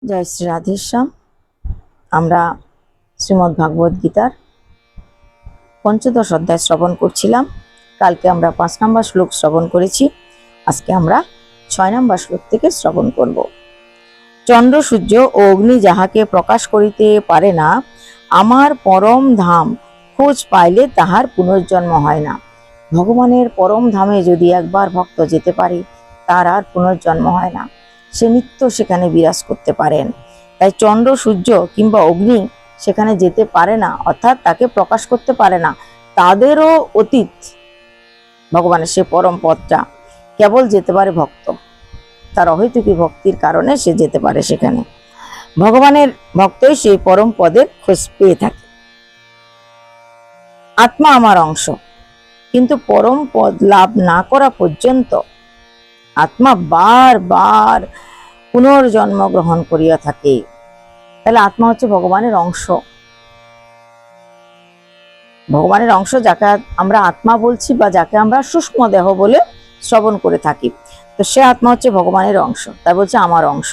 জয় শ্রী রাধেশ্যাম। আমরা শ্রীমদ্ ভাগবত গীতার পঞ্চদশ অধ্যায় শ্রবণ করছিলাম। কালকে আমরা 5 নম্বর শ্লোক শ্রবণ করেছি। আজকে আমরা 6 নম্বর শ্লোক থেকে শ্রবণ করব। চন্দ্র সূর্য ও অগ্নি যাহাকে প্রকাশ করিতে পারে না, আমার পরম ধাম খোঁজ পাইলে তাহার পুনর্জন্ম হয় না। ভগবানের পরম ধামে যদি একবার ভক্ত যেতে পারে, তার আর পুনর্জন্ম হয় না। সে নিত্য সেখানে বিরাজ করতে পারেন। তাই চন্দ্র সূর্য কিংবা অগ্নি সেখানে যেতে পারে না, অর্থাৎ তাকে প্রকাশ করতে পারে না। তাদেরও অতীত ভগবানের সে পরম পদটা কেবল যেতে পারে ভক্ত। তার অহৈতুকী ভক্তির কারণে সে যেতে পারে সেখানে। ভগবানের ভক্তই সেই পরম পদের খোঁজ পেয়ে থাকে। আত্মা আমার অংশ, কিন্তু পরম পদ লাভ না করা পর্যন্ত আত্মা বারবার পুনর্জন্ম গ্রহণ করিয়া থাকে। তাহলে আত্মা হচ্ছে ভগবানের অংশ। ভগবানের অংশ যাকে আমরা আত্মা বলছি বা যাকে আমরা সূক্ষ্ম দেহ বলে শ্রবণ করে থাকি, তো সে আত্মা হচ্ছে ভগবানের অংশ। তাই বলছে আমার অংশ,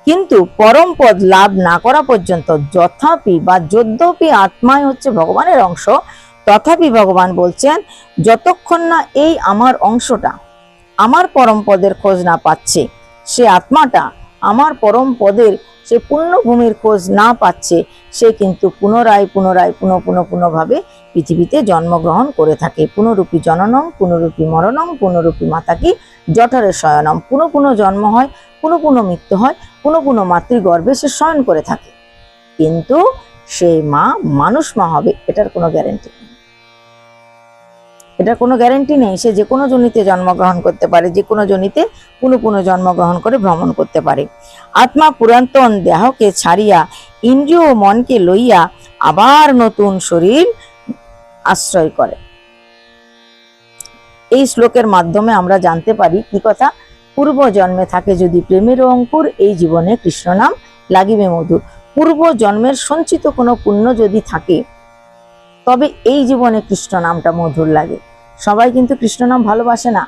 কিন্তু পরম পদ লাভ না করা পর্যন্ত যথাপি বা যদ্যপি আত্মাই হচ্ছে ভগবানের অংশ, তথাপি ভগবান বলছেন যতক্ষণ না এই আমার অংশটা আমার পরম পদের খোঁজ না পাচ্ছে, সে আত্মাটা আমার পরম পদের সে পুণ্যভূমির খোঁজ না পাচ্ছে, সে কিন্তু পুনরায় পুনরায় পুনঃ ভাবে পৃথিবীতে জন্মগ্রহণ করে থাকে। পুনরূপী জননম পুনরূপী মরণম পুনরূপী মাতাকি জঠরে শয়নম। পুনঃ জন্ম হয়, পুনঃ মৃত্যু হয়, পুনঃ মাতৃগর্ভে সে শয়ন করে থাকে। কিন্তু সেই মা মানুষ মা হবে এটার কোনো গ্যারেন্টি নেই। এটার কোনো গ্যারেন্টি নেই। সে যে কোনো জনিতে জন্মগ্রহণ করতে পারে, যে কোনো জনিতে পুনঃ জন্মগ্রহণ করে ভ্রমণ করতে পারে। আত্মা পুরাতন দেহকে ছাড়িয়া ইন্দ্রিয় ও মনকে লইয়া আবার নতুন শরীর আশ্রয় করে। এই শ্লোকের মাধ্যমে আমরা জানতে পারি কি কথা? পূর্ব জন্মে থাকে যদি প্রেমের অঙ্কুর, এই জীবনে কৃষ্ণ নাম লাগিবে মধুর। পূর্ব জন্মের সঞ্চিত কোনো পুণ্য যদি থাকে, তবে এই জীবনে কৃষ্ণ নামটা মধুর লাগে। সবাই কিন্তু কৃষ্ণ নাম ভালোবাসে না,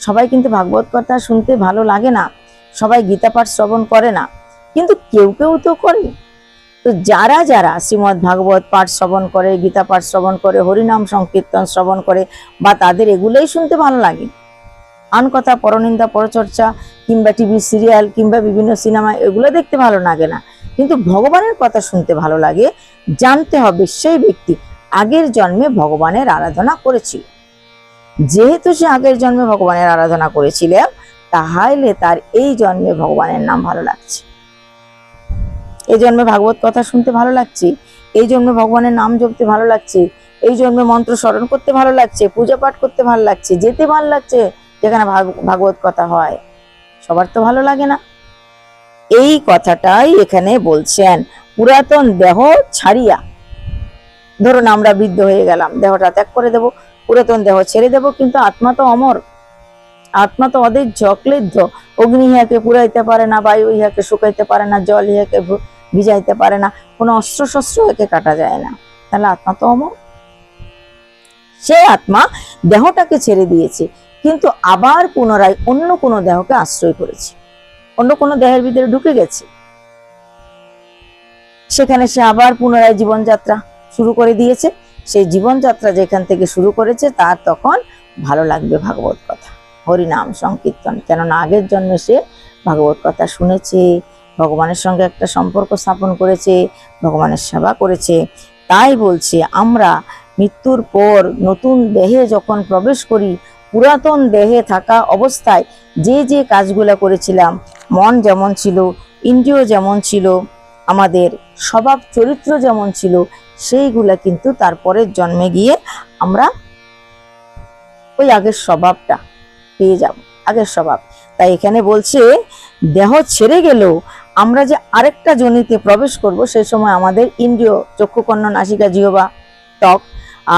সবাই কিন্তু ভাগবত কথা শুনতে ভালো লাগে না, সবাই গীতা পাঠ শ্রবণ করে না, কিন্তু কেউ কেউ তো করে। তো যারা যারা শ্রীমদ্ ভাগবত পাঠ শ্রবণ করে, গীতা পাঠ শ্রবণ করে, হরিনাম সংকীর্তন শ্রবণ করে, বা তাদের এগুলোই শুনতে ভালো লাগে, আন কথা পরনিন্দা পরচর্চা কিংবা টিভি সিরিয়াল কিংবা বিভিন্ন সিনেমা এগুলো দেখতে ভালো লাগে না, কিন্তু ভগবানের কথা শুনতে ভালো লাগে, জানতে হবে সেই ব্যক্তি আগের জন্মে ভগবানের আরাধনা করেছিল। যেহেতু সে আগের জন্মে ভগবানের আরাধনা করেছিল, তাহলে তার এই জন্মে ভগবানের নাম ভালো লাগছে, এই জন্মে ভাগবত কথা শুনতে ভালো লাগছে, এই জন্মে ভগবানের নাম জপতে ভালো লাগছে, এই জন্মে মন্ত্র স্মরণ করতে ভালো লাগছে, পূজা পাঠ করতে ভালো লাগছে, যেতে ভালো লাগছে যেখানে ভাগবত কথা হয়। সবার তো ভালো লাগে না। এই কথাটাই এখানে বলছেন। পুরাতন দেহ ছাড়িয়া, ধরুন আমরা বৃদ্ধ হয়ে গেলাম, দেহটা ত্যাগ করে দেব, পুরাতন দেহ ছেড়ে দেব, কিন্তু আত্মা তো অমর, আত্মা তো অধৈর্য অক্লেদ্ধ। অগ্নি ইহাকে পুরাইতে পারে না, বায়ু ইহাকে শুকাইতে পারে না, জল ইহাকে ভিজাইতে পারে না, কোনো অস্ত্র শস্ত্র একে কাটা যায় না। তাহলে আত্মা তো অমর। সে আত্মা দেহটাকে ছেড়ে দিয়েছে, কিন্তু আবার পুনরায় অন্য কোনো দেহকে আশ্রয় করেছে, অন্য কোনো দেহের ভিতরে ঢুকে গেছে। সেখানে সে আবার পুনরায় জীবনযাত্রা শুরু করে দিয়েছে। সেই জীবনযাত্রা যেখান থেকে শুরু করেছে তার তখন ভালো লাগবে ভাগবত কথা, হরিনাম সংকীর্তন, কেননা আগের জন্মে সে ভাগবত কথা শুনেছে, ভগবানের সঙ্গে একটা সম্পর্ক স্থাপন করেছে, ভগবানের সেবা করেছে। তাই বলছে আমরা মৃত্যুর পর নতুন দেহে যখন প্রবেশ করি, পুরাতন দেহে থাকা অবস্থায় যে যে কাজগুলো করেছিলাম, মন যেমন ছিল, ইন্দ্রিয় যেমন ছিল, আমাদের স্বভাব চরিত্র যেমন ছিল, সেইগুলা কিন্তু তারপরের জন্মে গিয়ে আমরা ওই আগের স্বভাবটা পেয়ে যাব, আগের স্বভাব। তাই এখানে বলছে দেহ ছেড়ে গেলেও আমরা যে আরেকটা যোনিতে প্রবেশ করব, সেই সময় আমাদের ইন্দ্রিয় চক্ষু কর্ণ নাসিকা জিহ্বা ত্বক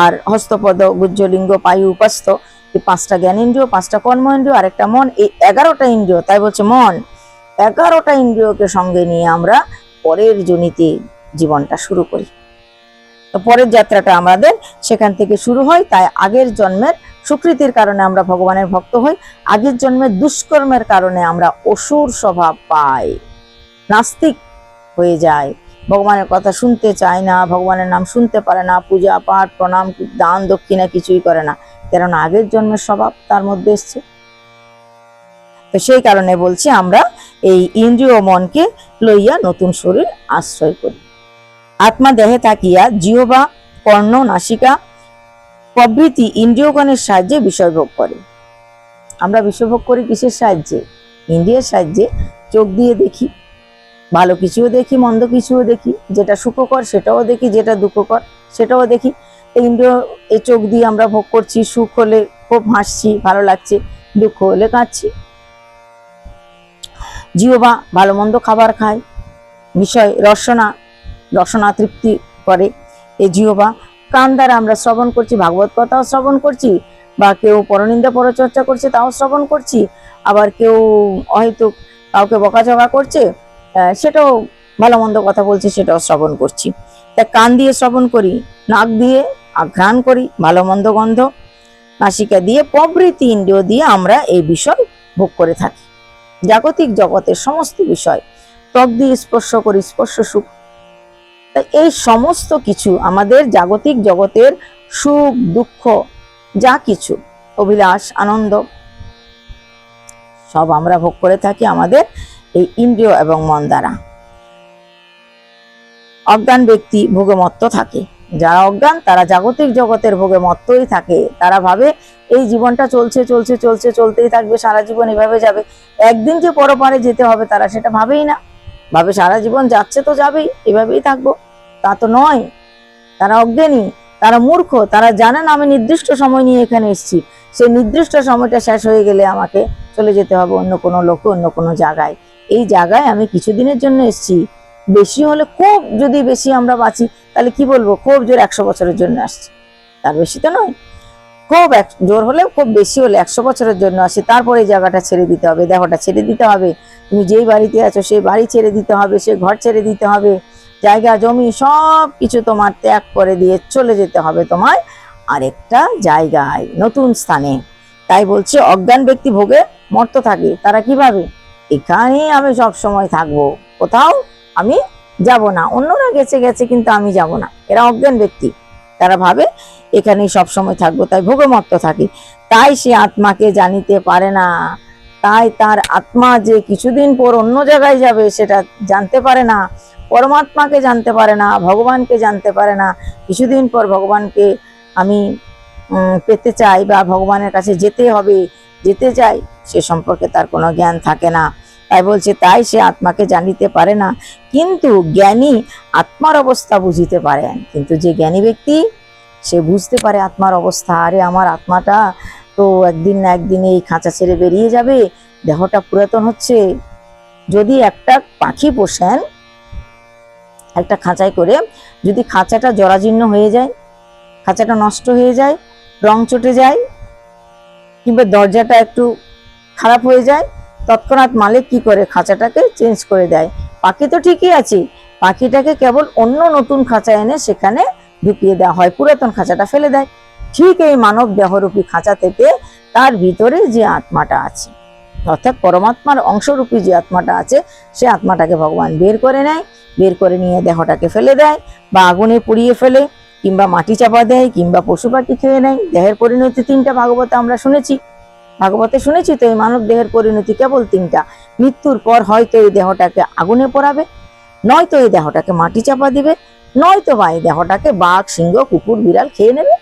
আর হস্তপদ গুহ্যলিঙ্গ পায়ু উপাস্থ, এই 5টা জ্ঞানেন্দ্রিয়, 5টা কর্মেন্দ্রিয়, আরেকটা মন, এই 11টা ইন্দ্রিয়। তাই বলছে মন 11টা ইন্দ্রিয়কে সঙ্গে নিয়ে আমরা পরের যোনিতে জীবনটা শুরু করি। তো পরের যাত্রাটা আমাদের সেখান থেকে শুরু হয়। তাই আগের জন্মের সুকৃতির কারণে আমরা ভগবানের ভক্ত হই, আগের জন্মের দুষ্কর্মের কারণে আমরা অসুর স্বভাব পাই। নাস্তিক হয়ে যায়, ভগবানের কথা শুনতে চায় না, ভগবানের নাম শুনতে পারে না, পূজা পাঠ প্রণাম দান দক্ষিণা কিছুই করে না, কেননা আগের জন্মের স্বভাব তার মধ্যে এসছে। তো সেই কারণে বলছি আমরা এই ইন্দ্রিয় মনকে লইয়া নতুন শরীর আশ্রয় করি। আত্মা দেহে থাকিয়া জিহ্বা কর্ণ নাসিকা প্রভৃতি ইন্দ্রিয়গণের সাহায্যে বিষয় ভোগ করে। আমরা বিষয় ভোগ করি কিসের সাহায্যে? ইন্দ্রিয়ের সাহায্যে। চোখ দিয়ে দেখি, ভালো কিছুও দেখি মন্দ কিছুও দেখি, যেটা সুখকর সেটাও দেখি, যেটা দুঃখকর সেটাও দেখি। ইন্দ্রিয় এই চোখ দিয়ে আমরা ভোগ করছি, সুখ হলে খুব হাসছি ভালো লাগছে, দুঃখ হলে কাঁদছি। জিহ্বা ভালো মন্দ খাবার খায়, বিষয় রসনা তৃপ্তি করে এই জিহ্বা। কান দ্বারা আমরা শ্রবণ করছি, ভাগবত কথাও শ্রবণ করছি, বা কেউ পরনিন্দা পরচর্চা করছে তাও শ্রবণ করছি, আবার কেউ হয়তো কাউকে বকাঝকা করছে সেটাও ভালো মন্দ কথা বলছে সেটাও শ্রবণ করছি। তাই কান দিয়ে শ্রবণ করি, নাক দিয়ে আঘ্রাণ করি ভালো মন্দ গন্ধ, নাসিকা দিয়ে প্রভৃতি ইন্দ্রিয় দিয়ে আমরা এই বিষয় ভোগ করে থাকি। জাগতিক জগতের সমস্ত বিষয় ত্বক দিয়ে স্পর্শ করি, স্পর্শ সুখ। তাই এই সমস্ত কিছু আমাদের জাগতিক জগতের সুখ দুঃখ যা কিছু অভিলাষ আনন্দ সব আমরা ভোগ করে থাকি আমাদের এই ইন্দ্রিয় এবং মন দ্বারা। অজ্ঞান ব্যক্তি ভোগে মত্ত থাকে। যারা অজ্ঞান তারা জাগতিক জগতের ভোগে মত্তই থাকে। তারা ভাবে এই জীবনটা চলছে চলছে চলছে চলতেই থাকবে, সারা জীবন এভাবে যাবে, একদিন যে পরপারে যেতে হবে তারা সেটা ভাবেই না। ভাবে সারা জীবন যাচ্ছে তো যাবেই, এভাবেই থাকবো। তা তো নয়। তারা অজ্ঞানী, তারা মূর্খ, তারা জানে না আমি নির্দিষ্ট সময় নিয়ে এখানে এসেছি, সেই নির্দিষ্ট সময়টা শেষ হয়ে গেলে আমাকে চলে যেতে হবে অন্য কোনো লোকে, অন্য কোনো জায়গায়। এই জায়গায় আমি কিছুদিনের জন্য এসেছি, বেশি হলে খুব যদি বেশি আমরা বাঁচি তাহলে কি বলবো, খুব জোর 100 বছরের জন্য আসছি, তার বেশি তো নয়। খুব জোর হলে খুব বেশি হলে 100 বছরের জন্য আসি, তারপরে এই জায়গাটা ছেড়ে দিতে হবে, দেহটা ছেড়ে দিতে হবে, তুমি যেই বাড়িতে আছো সেই বাড়ি ছেড়ে দিতে হবে, সেই ঘর ছেড়ে দিতে হবে, জায়গা জমি সব কিছু তোমার ত্যাগ করে দিয়ে চলে যেতে হবে তোমার আরেকটা জায়গায়, নতুন স্থানে। তাই বলছে অজ্ঞান ব্যক্তি ভোগে মত্ত থাকে। তারা কিভাবে, এখানেই আমি সব সময় থাকবো, কোথাও আমি যাব না, অন্যরা গেছে গেছে কিন্তু আমি যাব না। এরা অজ্ঞান ব্যক্তি, তারা ভাবে এখানেই সব সময় থাকবো, তাই ভোগে মত্ত থাকে। তাই সে আত্মাকে জানিতে পারে না। তাই তার আত্মা যে কিছুদিন পর অন্য জায়গায় যাবে সেটা জানতে পারে না, পরমাত্মাকে জানতে পারে না, ভগবানকে জানতে পারে না। কিছুদিন পর ভগবানকে আমি পেতে চাই বা ভগবানের কাছে যেতে হবে, যেতে চাই, সে সম্পর্কে তার কোনো জ্ঞান থাকে না। তাই বলছে তাই সে আত্মাকে জানিতে পারে না। কিন্তু জ্ঞানী আত্মার অবস্থা বুঝিতে পারেন। কিন্তু যে জ্ঞানী ব্যক্তি সে বুঝতে পারে আত্মার অবস্থা, আরে আমার আত্মাটা তো একদিন না একদিন এই খাঁচা ছেড়ে বেরিয়ে যাবে, দেহটা পুরাতন হচ্ছে। যদি একটা পাখি পোষেন একটা খাঁচায় করে, যদি খাঁচাটা জরাজীর্ণ হয়ে যায়, খাঁচাটা নষ্ট হয়ে যায়, রং চটে যায়, কিংবা দরজাটা একটু খারাপ হয়ে যায়, তৎক্ষণাৎ মালিক কি করে, খাঁচাটাকে চেঞ্জ করে দেয়। পাখি তো ঠিকই আছে, পাখিটাকে কেবল অন্য নতুন খাঁচা এনে সেখানে ঢুকিয়ে দেওয়া হয়, পুরাতন খাঁচাটা ফেলে দেয়। ঠিক এই মানব দেহরূপী খাঁচা থেকে তার ভিতরে যে আত্মাটা আছে, অর্থাৎ পরমাত্মার অংশরূপী যে আত্মাটা আছে, সে আত্মাটাকে ভগবান বের করে নেয়, বের করে নিয়ে দেহটাকে ফেলে দেয়, বা আগুনে পুড়িয়ে ফেলে, কিংবা মাটি চাপা দেয়, কিংবা পশু পাখি খেয়ে নেয়। দেহের পরিণতি 3টা ভাগবতে আমরা শুনেছি, ভাগবতে শুনেছি তো এই মানব দেহের পরিণতি কেবল 3টা। মৃত্যুর পর হয়তো এই দেহটাকে আগুনে পোড়াবে, নয়তো এই দেহটাকে মাটি চাপা দিবে, নয়তো বা এই দেহটাকে বাঘ সিংহ কুকুর বিড়াল খেয়ে নেবে,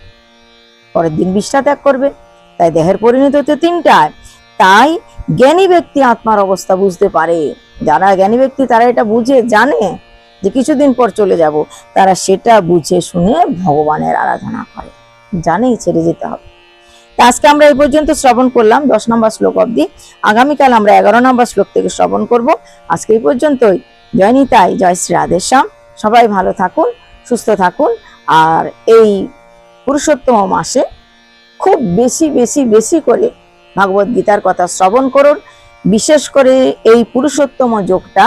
পরের দিন বিষ্ঠা ত্যাগ করবে। তাই দেহের পরিণতি হচ্ছে 3টায়। তাই জ্ঞানী ব্যক্তি আত্মার অবস্থা বুঝতে পারে। যারা জ্ঞানী ব্যক্তি তারা এটা বুঝে জানে যে কিছুদিন পর চলে যাব, তারা সেটা বুঝে শুনে ভগবানের আরাধনা করে, জানেই ছেড়ে যেতে হবে। আজকে আমরা এই পর্যন্ত শ্রবণ করলাম 10 নম্বর শ্লোক অবধি। আগামীকাল আমরা 11 নম্বর শ্লোক থেকে শ্রবণ করব। আজকে এই পর্যন্তই। জয় নিতাই, জয় শ্রী রাধেশ্যাম। সবাই ভালো থাকুন, সুস্থ থাকুন। আর এই পুরুষোত্তম মাসে খুব বেশি বেশি বেশি করে ভাগবত গীতার কথা শ্রবণ করুন। বিশেষ করে এই পুরুষোত্তম যোগটা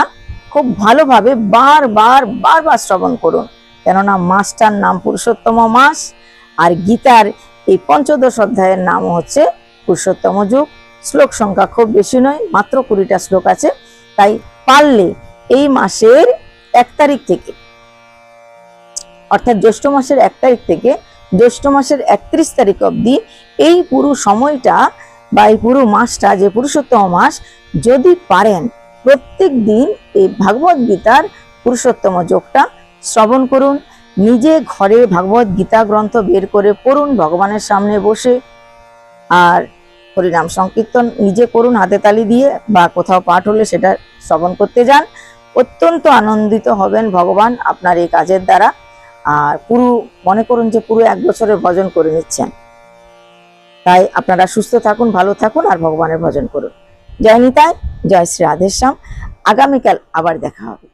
খুব ভালোভাবে বারবার শ্রবণ করুন, কেননা মাসটার নাম পুরুষোত্তম মাস। আর গীতার এই 15 অধ্যায়ের নাম হচ্ছে পুরুষোত্তম যুগ। শ্লোক সংখ্যা খুব বেশি নয়, মাত্র 20টা শ্লোক আছে। তাই পারলে এই মাসের 1 তারিখ থেকে, অর্থাৎ জ্যৈষ্ঠ মাসের 1 তারিখ থেকে জ্যৈষ্ঠ মাসের 31 তারিখ অবধি এই পুরো সময়টা বা এই পুরো মাসটা, যে পুরুষোত্তম মাস, যদি পারেন প্রত্যেক দিন এই ভাগবত গীতার পুরুষোত্তম যোগটা শ্রবণ করুন। নিজে ঘরে ভাগবত গীতা গ্রন্থ বের করে পড়ুন ভগবানের সামনে বসে, আর হরিনাম সংকীর্তন নিজে করুন হাতে তালি দিয়ে, বা কোথাও পাঠ হলে সেটা শ্রবণ করতে যান। অত্যন্ত আনন্দিত হবেন ভগবান আপনার এই কাজের দ্বারা। আর পুরো মনে করুন যে পুরো 1 বছরের ভজন করে নিচ্ছেন। তাই আপনারা সুস্থ থাকুন, ভালো থাকুন, আর ভগবানের ভজন করুন। জয় নিতাই, জয় শ্রী রাধেশ্যাম। আগামীকাল আবার দেখা হবে।